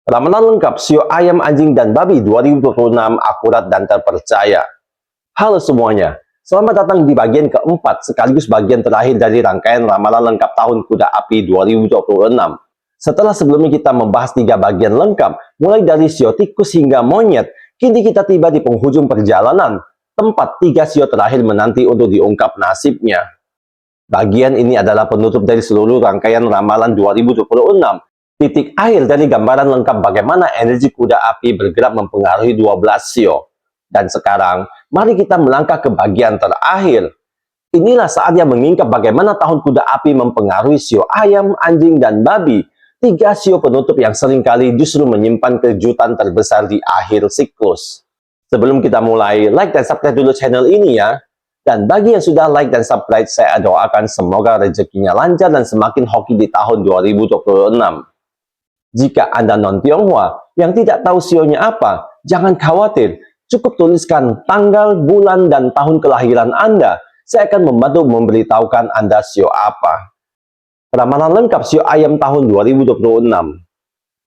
Ramalan lengkap sio ayam, anjing, dan babi 2026 akurat dan terpercaya. Halo semuanya, selamat datang di bagian keempat sekaligus bagian terakhir dari rangkaian ramalan lengkap tahun kuda api 2026. Setelah sebelumnya kita membahas 3 bagian lengkap, mulai dari sio tikus hingga monyet, kini kita tiba di penghujung perjalanan, tempat 3 sio terakhir menanti untuk diungkap nasibnya. Bagian ini adalah penutup dari seluruh rangkaian ramalan 2026. Titik akhir dari gambaran lengkap bagaimana energi kuda api bergerak mempengaruhi 12 sio. Dan sekarang, mari kita melangkah ke bagian terakhir. Inilah saatnya mengingkap bagaimana tahun kuda api mempengaruhi sio ayam, anjing, dan babi. 3 sio penutup yang seringkali justru menyimpan kejutan terbesar di akhir siklus. Sebelum kita mulai, like dan subscribe dulu channel ini ya. Dan bagi yang sudah like dan subscribe, saya doakan semoga rezekinya lancar dan semakin hoki di tahun 2026. Jika Anda non-Tionghoa yang tidak tahu sionya apa, jangan khawatir. Cukup tuliskan tanggal, bulan, dan tahun kelahiran Anda. Saya akan membantu memberitahukan Anda sio apa. Ramalan lengkap sio ayam tahun 2026.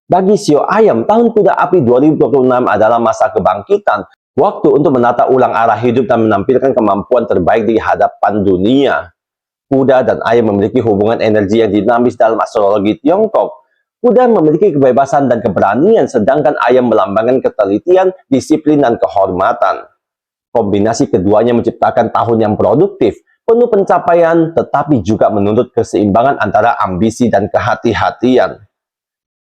Bagi sio ayam, tahun kuda api 2026 adalah masa kebangkitan. Waktu untuk menata ulang arah hidup dan menampilkan kemampuan terbaik di hadapan dunia. Kuda dan ayam memiliki hubungan energi yang dinamis dalam astrologi Tiongkok. Kuda memiliki kebebasan dan keberanian, sedangkan ayam melambangkan ketelitian, disiplin, dan kehormatan. Kombinasi keduanya menciptakan tahun yang produktif, penuh pencapaian, tetapi juga menuntut keseimbangan antara ambisi dan kehati-hatian.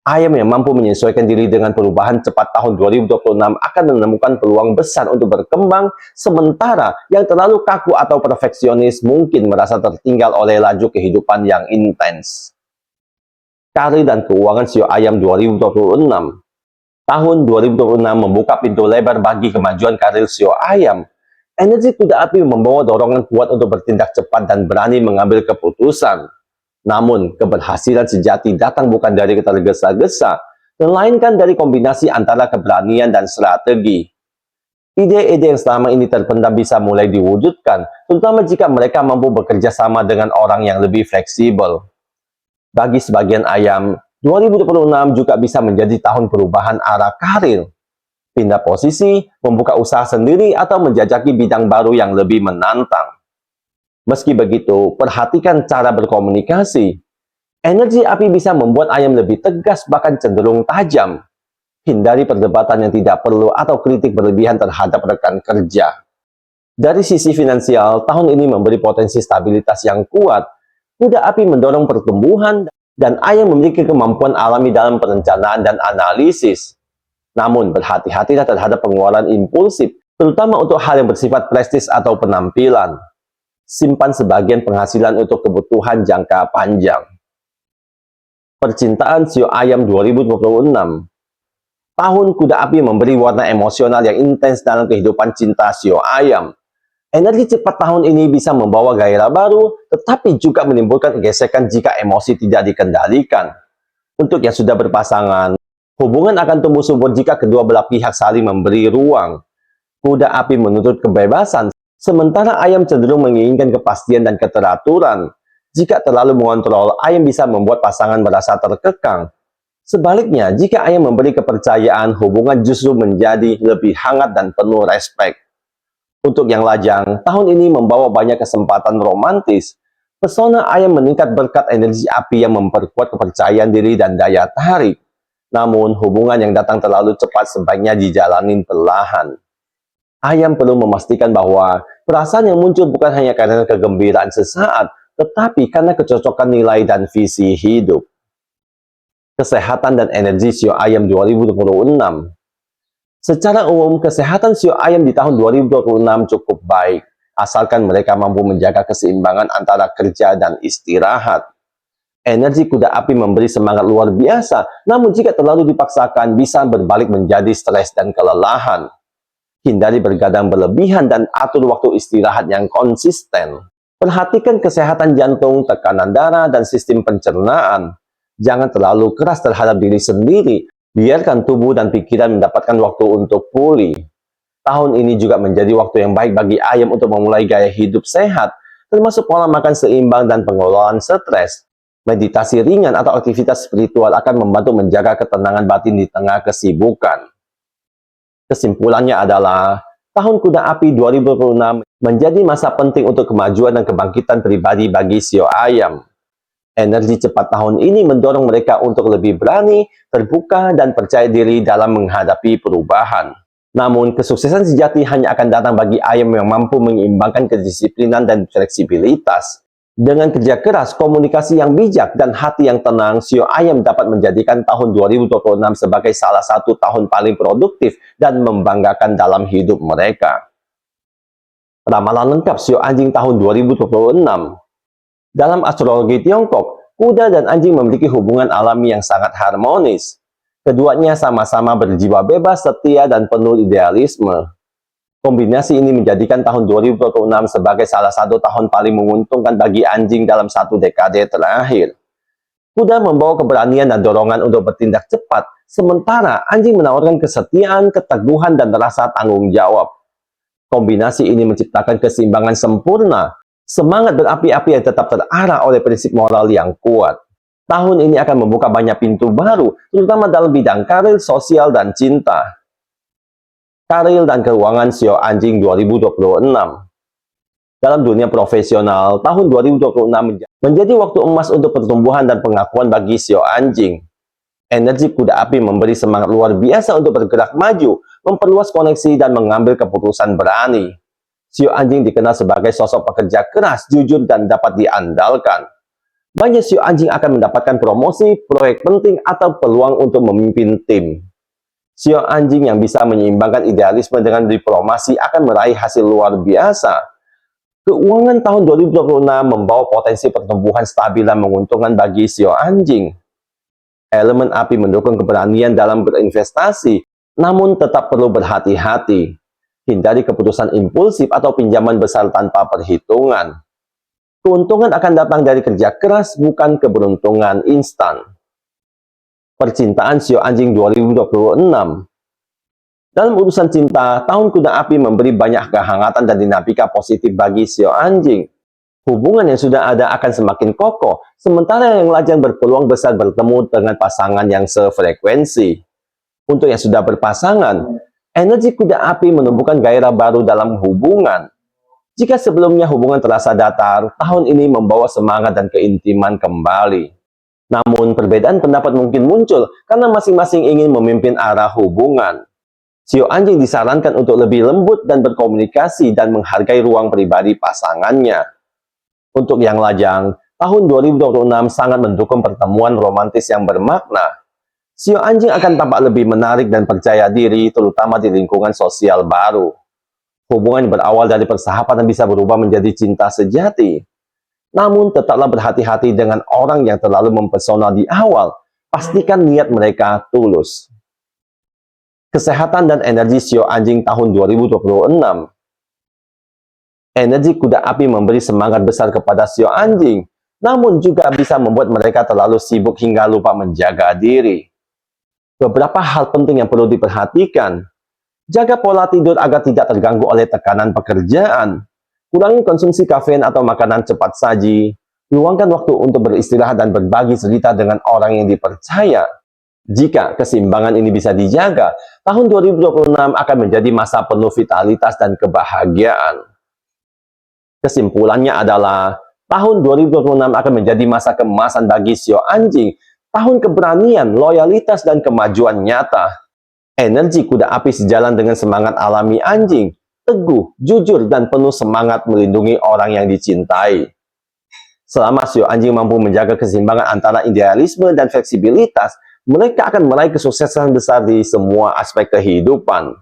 Ayam yang mampu menyesuaikan diri dengan perubahan cepat tahun 2026 akan menemukan peluang besar untuk berkembang, sementara yang terlalu kaku atau perfeksionis mungkin merasa tertinggal oleh laju kehidupan yang intens. Karir dan keuangan sio ayam 2026. Tahun 2026 membuka pintu lebar bagi kemajuan karir sio ayam. Energi kuda api membawa dorongan kuat untuk bertindak cepat dan berani mengambil keputusan. Namun, keberhasilan sejati datang bukan dari tergesa-gesa, melainkan dari kombinasi antara keberanian dan strategi. Ide-ide yang selama ini terpendam bisa mulai diwujudkan, terutama jika mereka mampu bekerja sama dengan orang yang lebih fleksibel. Bagi sebagian ayam, 2026 juga bisa menjadi tahun perubahan arah karir. Pindah posisi, membuka usaha sendiri, atau menjajaki bidang baru yang lebih menantang. Meski begitu, perhatikan cara berkomunikasi. Energi api bisa membuat ayam lebih tegas, bahkan cenderung tajam. Hindari perdebatan yang tidak perlu atau kritik berlebihan terhadap rekan kerja. Dari sisi finansial, tahun ini memberi potensi stabilitas yang kuat. Kuda api mendorong pertumbuhan, dan ayam memiliki kemampuan alami dalam perencanaan dan analisis. Namun, berhati-hatilah terhadap pengeluaran impulsif, terutama untuk hal yang bersifat prestis atau penampilan. Simpan sebagian penghasilan untuk kebutuhan jangka panjang. Percintaan sio ayam 2026. Tahun kuda api memberi warna emosional yang intens dalam kehidupan cinta sio ayam. Energi cepat tahun ini bisa membawa gairah baru, tetapi juga menimbulkan gesekan jika emosi tidak dikendalikan. Untuk yang sudah berpasangan, hubungan akan tumbuh subur jika kedua belah pihak saling memberi ruang. Kuda api menuntut kebebasan, sementara ayam cenderung menginginkan kepastian dan keteraturan. Jika terlalu mengontrol, ayam bisa membuat pasangan merasa terkekang. Sebaliknya, jika ayam memberi kepercayaan, hubungan justru menjadi lebih hangat dan penuh respek. Untuk yang lajang, tahun ini membawa banyak kesempatan romantis. Pesona ayam meningkat berkat energi api yang memperkuat kepercayaan diri dan daya tarik. Namun, hubungan yang datang terlalu cepat sebaiknya dijalanin perlahan. Ayam perlu memastikan bahwa perasaan yang muncul bukan hanya karena kegembiraan sesaat, tetapi karena kecocokan nilai dan visi hidup. Kesehatan dan energi sio ayam 2026. Secara umum, kesehatan sio ayam di tahun 2026 cukup baik, asalkan mereka mampu menjaga keseimbangan antara kerja dan istirahat. Energi kuda api memberi semangat luar biasa, namun jika terlalu dipaksakan bisa berbalik menjadi stres dan kelelahan. Hindari bergadang berlebihan dan atur waktu istirahat yang konsisten. Perhatikan kesehatan jantung, tekanan darah, dan sistem pencernaan. Jangan terlalu keras terhadap diri sendiri. Biarkan tubuh dan pikiran mendapatkan waktu untuk pulih. Tahun ini juga menjadi waktu yang baik bagi ayam untuk memulai gaya hidup sehat, termasuk pola makan seimbang dan pengelolaan stres. Meditasi ringan atau aktivitas spiritual akan membantu menjaga ketenangan batin di tengah kesibukan. Kesimpulannya adalah, tahun kuda api 2026 menjadi masa penting untuk kemajuan dan kebangkitan pribadi bagi Sio Ayam. Energi cepat tahun ini mendorong mereka untuk lebih berani, terbuka, dan percaya diri dalam menghadapi perubahan. Namun, kesuksesan sejati hanya akan datang bagi ayam yang mampu menyeimbangkan kedisiplinan dan fleksibilitas. Dengan kerja keras, komunikasi yang bijak, dan hati yang tenang, Sio Ayam dapat menjadikan tahun 2026 sebagai salah satu tahun paling produktif dan membanggakan dalam hidup mereka. Ramalan lengkap Sio Anjing tahun 2026. Dalam astrologi Tiongkok, kuda dan anjing memiliki hubungan alami yang sangat harmonis. Keduanya sama-sama berjiwa bebas, setia, dan penuh idealisme. Kombinasi ini menjadikan tahun 2026 sebagai salah satu tahun paling menguntungkan bagi anjing dalam satu dekade terakhir. Kuda membawa keberanian dan dorongan untuk bertindak cepat, sementara anjing menawarkan kesetiaan, keteguhan, dan rasa tanggung jawab. Kombinasi ini menciptakan keseimbangan sempurna, semangat berapi-api yang tetap terarah oleh prinsip moral yang kuat. Tahun ini akan membuka banyak pintu baru, terutama dalam bidang karir, sosial, dan cinta. Karir dan keuangan Sio Anjing 2026. Dalam dunia profesional, tahun 2026 menjadi waktu emas untuk pertumbuhan dan pengakuan bagi Sio Anjing. Energi kuda api memberi semangat luar biasa untuk bergerak maju, memperluas koneksi, dan mengambil keputusan berani. Sio Anjing dikenal sebagai sosok pekerja keras, jujur, dan dapat diandalkan. Banyak Sio Anjing akan mendapatkan promosi, proyek penting, atau peluang untuk memimpin tim. Sio Anjing yang bisa menyeimbangkan idealisme dengan diplomasi akan meraih hasil luar biasa. Keuangan tahun 2026 membawa potensi pertumbuhan stabil dan menguntungkan bagi Sio Anjing. Elemen api mendukung keberanian dalam berinvestasi, namun tetap perlu berhati-hati. Hindari keputusan impulsif atau pinjaman besar tanpa perhitungan. Keuntungan akan datang dari kerja keras, bukan keberuntungan instan. Percintaan Sio Anjing 2026. Dalam urusan cinta, tahun kuda api memberi banyak kehangatan dan dinamika positif bagi Sio Anjing. Hubungan yang sudah ada akan semakin kokoh, sementara yang lajang berpeluang besar bertemu dengan pasangan yang sefrekuensi. Untuk yang sudah berpasangan, energi kuda api menumbuhkan gairah baru dalam hubungan. Jika sebelumnya hubungan terasa datar, tahun ini membawa semangat dan keintiman kembali. Namun, perbedaan pendapat mungkin muncul karena masing-masing ingin memimpin arah hubungan. Sio Anjing disarankan untuk lebih lembut dan berkomunikasi dan menghargai ruang pribadi pasangannya. Untuk yang lajang, tahun 2026 sangat mendukung pertemuan romantis yang bermakna. Sio Anjing akan tampak lebih menarik dan percaya diri, terutama di lingkungan sosial baru. Hubungan yang berawal dari persahabatan bisa berubah menjadi cinta sejati. Namun, tetaplah berhati-hati dengan orang yang terlalu mempesona di awal. Pastikan niat mereka tulus. Kesehatan dan energi Sio Anjing tahun 2026. Energi kuda api memberi semangat besar kepada Sio Anjing, namun juga bisa membuat mereka terlalu sibuk hingga lupa menjaga diri. Beberapa hal penting yang perlu diperhatikan. Jaga pola tidur agar tidak terganggu oleh tekanan pekerjaan. Kurangi konsumsi kafein atau makanan cepat saji. Luangkan waktu untuk beristirahat dan berbagi cerita dengan orang yang dipercaya. Jika keseimbangan ini bisa dijaga, tahun 2026 akan menjadi masa penuh vitalitas dan kebahagiaan. Kesimpulannya adalah, tahun 2026 akan menjadi masa keemasan bagi Sio Anjing, tahun keberanian, loyalitas, dan kemajuan nyata. Energi kuda api sejalan dengan semangat alami anjing, teguh, jujur, dan penuh semangat melindungi orang yang dicintai. Selama Sio Anjing mampu menjaga keseimbangan antara idealisme dan fleksibilitas, mereka akan meraih kesuksesan besar di semua aspek kehidupan.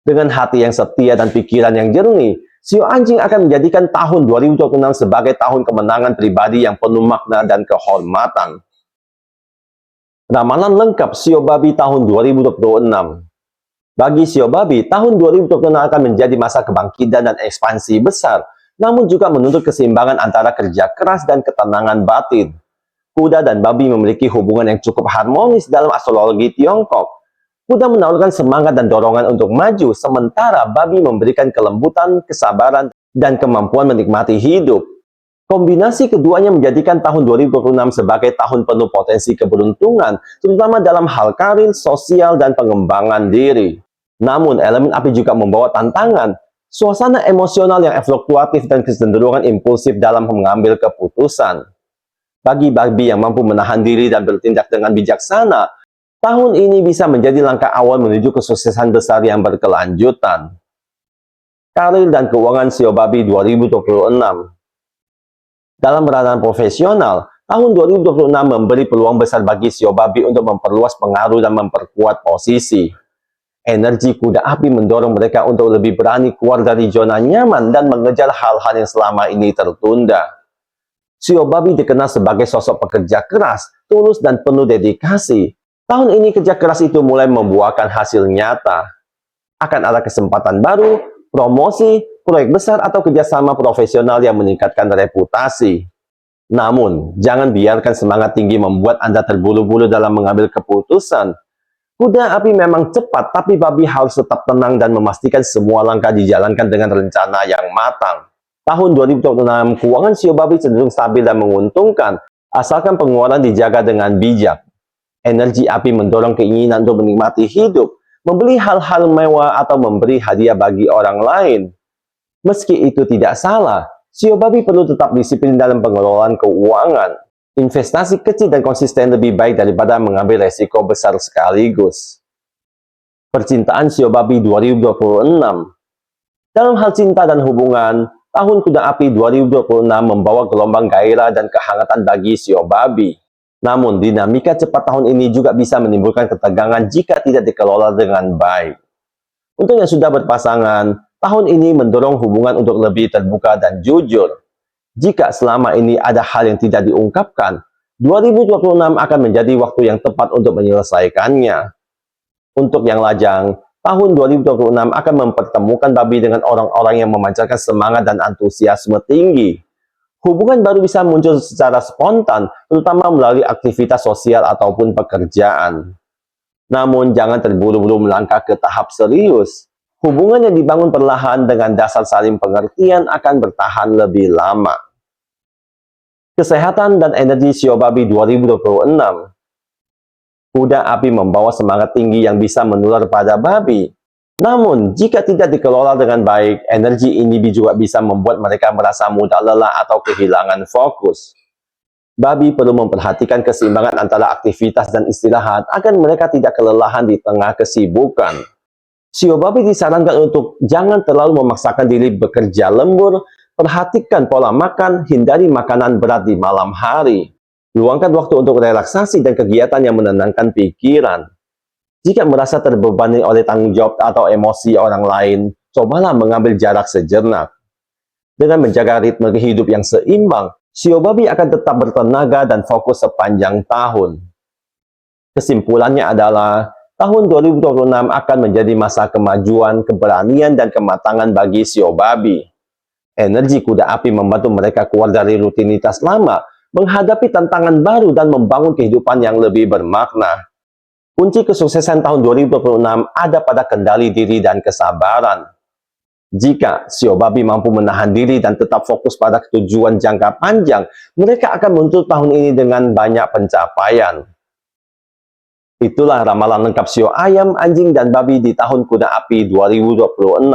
Dengan hati yang setia dan pikiran yang jernih, Sio Anjing akan menjadikan tahun 2026 sebagai tahun kemenangan pribadi yang penuh makna dan kehormatan. Ramalan lengkap Sio Babi tahun 2026. Bagi Sio Babi, tahun 2026 akan menjadi masa kebangkitan dan ekspansi besar, namun juga menuntut keseimbangan antara kerja keras dan ketenangan batin. Kuda dan babi memiliki hubungan yang cukup harmonis dalam astrologi Tiongkok. Kuda menawarkan semangat dan dorongan untuk maju, sementara babi memberikan kelembutan, kesabaran, dan kemampuan menikmati hidup. Kombinasi keduanya menjadikan tahun 2026 sebagai tahun penuh potensi keberuntungan, terutama dalam hal karir, sosial, dan pengembangan diri. Namun, elemen api juga membawa tantangan, suasana emosional yang fluktuatif dan kecenderungan impulsif dalam mengambil keputusan. Bagi babi yang mampu menahan diri dan bertindak dengan bijaksana, tahun ini bisa menjadi langkah awal menuju kesuksesan besar yang berkelanjutan. Karir dan keuangan Sio Babi 2026. Dalam ranah profesional, tahun 2026 memberi peluang besar bagi Sio Babi untuk memperluas pengaruh dan memperkuat posisi. Energi kuda api mendorong mereka untuk lebih berani keluar dari zona nyaman dan mengejar hal-hal yang selama ini tertunda. Sio Babi dikenal sebagai sosok pekerja keras, tulus, dan penuh dedikasi. Tahun ini kerja keras itu mulai membuahkan hasil nyata. Akan ada kesempatan baru, promosi, proyek besar, atau kerjasama profesional yang meningkatkan reputasi. Namun, jangan biarkan semangat tinggi membuat Anda terburu-buru dalam mengambil keputusan. Kuda api memang cepat, tapi babi harus tetap tenang dan memastikan semua langkah dijalankan dengan rencana yang matang. Tahun 2026, keuangan Sio Babi cenderung stabil dan menguntungkan, asalkan pengeluaran dijaga dengan bijak. Energi api mendorong keinginan untuk menikmati hidup, membeli hal-hal mewah, atau memberi hadiah bagi orang lain. Meski itu tidak salah, Sio Babi perlu tetap disiplin dalam pengelolaan keuangan. Investasi kecil dan konsisten lebih baik daripada mengambil resiko besar sekaligus. Percintaan Sio Babi 2026. Dalam hal cinta dan hubungan, tahun kuda api 2026 membawa gelombang gairah dan kehangatan bagi Sio Babi. Namun, dinamika cepat tahun ini juga bisa menimbulkan ketegangan jika tidak dikelola dengan baik. Untuk yang sudah berpasangan, tahun ini mendorong hubungan untuk lebih terbuka dan jujur. Jika selama ini ada hal yang tidak diungkapkan, 2026 akan menjadi waktu yang tepat untuk menyelesaikannya. Untuk yang lajang, tahun 2026 akan mempertemukan babi dengan orang-orang yang memancarkan semangat dan antusiasme tinggi. Hubungan baru bisa muncul secara spontan, terutama melalui aktivitas sosial ataupun pekerjaan. Namun, jangan terburu-buru melangkah ke tahap serius. Hubungan yang dibangun perlahan dengan dasar saling pengertian akan bertahan lebih lama. Kesehatan dan energi Sio Babi 2026. Kuda api membawa semangat tinggi yang bisa menular pada babi. Namun, jika tidak dikelola dengan baik, energi ini juga bisa membuat mereka merasa mudah lelah atau kehilangan fokus. Babi perlu memperhatikan keseimbangan antara aktivitas dan istirahat agar mereka tidak kelelahan di tengah kesibukan. Sio Babi disarankan untuk jangan terlalu memaksakan diri bekerja lembur, perhatikan pola makan, hindari makanan berat di malam hari. Luangkan waktu untuk relaksasi dan kegiatan yang menenangkan pikiran. Jika merasa terbebani oleh tanggung jawab atau emosi orang lain, cobalah mengambil jarak sejenak. Dengan menjaga ritme hidup yang seimbang, Sio Babi akan tetap bertenaga dan fokus sepanjang tahun. Kesimpulannya adalah, tahun 2026 akan menjadi masa kemajuan, keberanian, dan kematangan bagi Sio Babi. Energi kuda api membantu mereka keluar dari rutinitas lama, menghadapi tantangan baru, dan membangun kehidupan yang lebih bermakna. Kunci kesuksesan tahun 2026 ada pada kendali diri dan kesabaran. Jika Sio Babi mampu menahan diri dan tetap fokus pada tujuan jangka panjang, mereka akan menutup tahun ini dengan banyak pencapaian. Itulah ramalan lengkap Sio Ayam, Anjing, dan Babi di tahun kuda api 2026.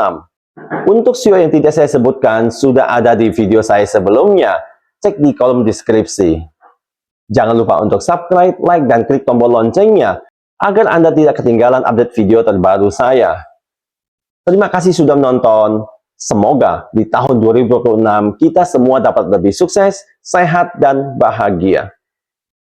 Untuk Sio yang tidak saya sebutkan, sudah ada di video saya sebelumnya. Cek di kolom deskripsi. Jangan lupa untuk subscribe, like, dan klik tombol loncengnya, agar Anda tidak ketinggalan update video terbaru saya. Terima kasih sudah menonton. Semoga di tahun 2026 kita semua dapat lebih sukses, sehat, dan bahagia.